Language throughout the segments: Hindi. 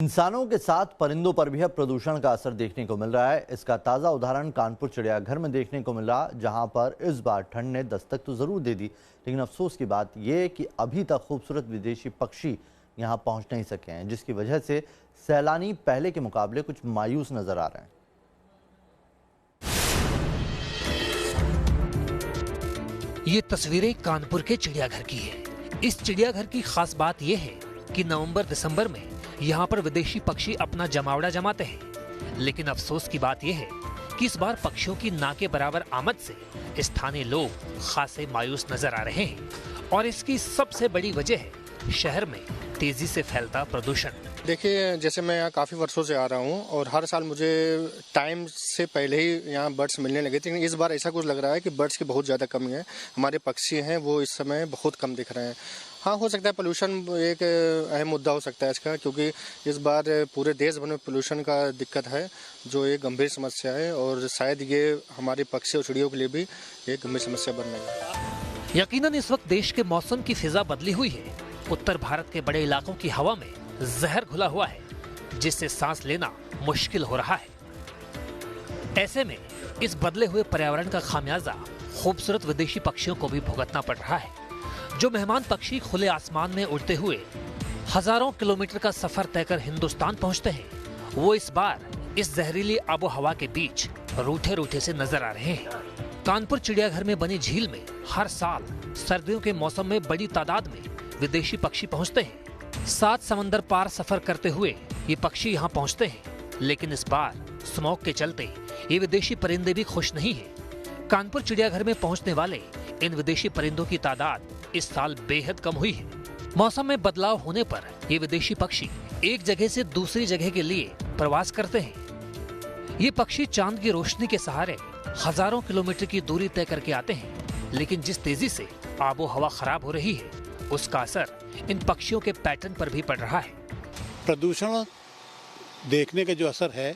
इंसानों के साथ परिंदों पर भी अब प्रदूषण का असर देखने को मिल रहा है। इसका ताज़ा उदाहरण कानपुर चिड़ियाघर में देखने को मिला, जहां पर इस बार ठंड ने दस्तक तो जरूर दे दी, लेकिन अफसोस की बात यह कि अभी तक खूबसूरत विदेशी पक्षी यहां पहुंच नहीं सके हैं, जिसकी वजह से सैलानी पहले के मुकाबले कुछ मायूस नजर आ रहे हैं। ये तस्वीरें कानपुर के चिड़ियाघर की है। इस चिड़ियाघर की खास बात यह है कि नवंबर दिसंबर में यहाँ पर विदेशी पक्षी अपना जमावड़ा जमाते हैं, लेकिन अफसोस की बात यह है कि इस बार पक्षियों की ना के बराबर आमद से स्थानीय लोग खासे मायूस नजर आ रहे हैं और इसकी सबसे बड़ी वजह है शहर में तेजी से फैलता प्रदूषण। देखिए, जैसे मैं यहाँ काफ़ी वर्षों से आ रहा हूँ और हर साल मुझे टाइम से पहले ही यहाँ बर्ड्स मिलने लगे थे, लेकिन इस बार ऐसा कुछ लग रहा है कि बर्ड्स की बहुत ज़्यादा कमी है। हमारे पक्षी हैं वो इस समय बहुत कम दिख रहे हैं। हाँ, हो सकता है पोल्यूशन एक अहम मुद्दा हो सकता है इसका, क्योंकि इस बार पूरे देश भर में पोल्यूशन का दिक्कत है, जो एक गंभीर समस्या है और शायद ये हमारे पक्षी और चिड़ियों के लिए भी एक गंभीर समस्या बन रही है। यकीनन इस वक्त देश के मौसम की फिजा बदली हुई है। उत्तर भारत के बड़े इलाकों की हवा में जहर घुला हुआ है, जिससे सांस लेना मुश्किल हो रहा है। ऐसे में इस बदले हुए पर्यावरण का खामियाजा खूबसूरत विदेशी पक्षियों को भी भुगतना पड़ रहा है। जो मेहमान पक्षी खुले आसमान में उड़ते हुए हजारों किलोमीटर का सफर तय कर हिंदुस्तान पहुंचते हैं, वो इस बार इस जहरीली आबो हवा के बीच रूठे रूठे से नजर आ रहे हैं। कानपुर चिड़ियाघर में बनी झील में हर साल सर्दियों के मौसम में बड़ी तादाद में विदेशी पक्षी पहुंचते हैं। 7 समंदर पार सफर करते हुए ये पक्षी यहाँ पहुंचते हैं, लेकिन इस बार स्मॉग के चलते ये विदेशी परिंदे भी खुश नहीं हैं। कानपुर चिड़ियाघर में पहुंचने वाले इन विदेशी परिंदों की तादाद इस साल बेहद कम हुई है। मौसम में बदलाव होने पर ये विदेशी पक्षी एक जगह से दूसरी जगह के लिए प्रवास करते हैं। ये पक्षी चांद की रोशनी के सहारे हजारों किलोमीटर की दूरी तय करके आते हैं, लेकिन जिस तेजी से आबो हवा खराब हो रही है, उसका असर इन पक्षियों के पैटर्न पर भी पड़ रहा है। प्रदूषण देखने का जो असर है,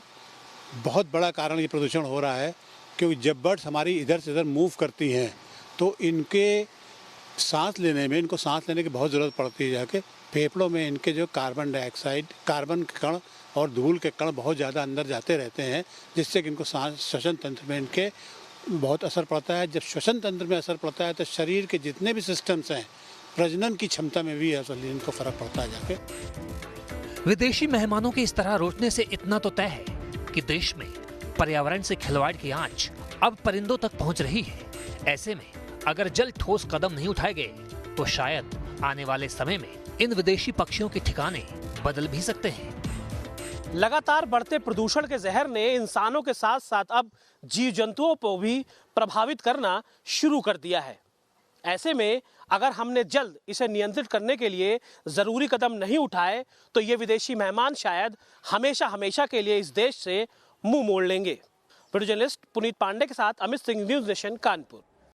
बहुत बड़ा कारण ये प्रदूषण हो रहा है, क्योंकि जब बर्ड्स हमारी इधर से उधर मूव करती हैं तो इनको सांस लेने की बहुत ज़रूरत पड़ती है। जाके फेफड़ों में इनके जो कार्बन डाइऑक्साइड, कार्बन के कण और धूल के कण बहुत ज़्यादा अंदर जाते रहते हैं, जिससे कि इनको श्वसन तंत्र में इनके बहुत असर पड़ता है। जब श्वसन तंत्र में असर पड़ता है तो शरीर के जितने भी सिस्टम्स हैं, प्रजनन की क्षमता में भी असल इनको फर्क पड़ता है। जाके विदेशी मेहमानों के इस तरह रोकने से इतना तो तय है कि देश में पर्यावरण से खिलवाड़ की आंच अब परिंदों तक पहुंच रही है। ऐसे में अगर जल्द ठोस कदम नहीं उठाए गए तो शायद आने वाले समय में इन विदेशी पक्षियों के ठिकाने बदल भी सकते हैं। लगातार बढ़ते प्रदूषण के जहर ने इंसानों के साथ साथ अब जीव जंतुओं को भी प्रभावित करना शुरू कर दिया है। ऐसे में अगर हमने जल्द इसे नियंत्रित करने के लिए जरूरी कदम नहीं उठाए तो ये विदेशी मेहमान शायद हमेशा हमेशा के लिए इस देश से मुंह मोड़ लेंगे। वीडियो जर्नलिस्ट पुनीत पांडे के साथ अमित सिंह, न्यूज़ नेशन, कानपुर।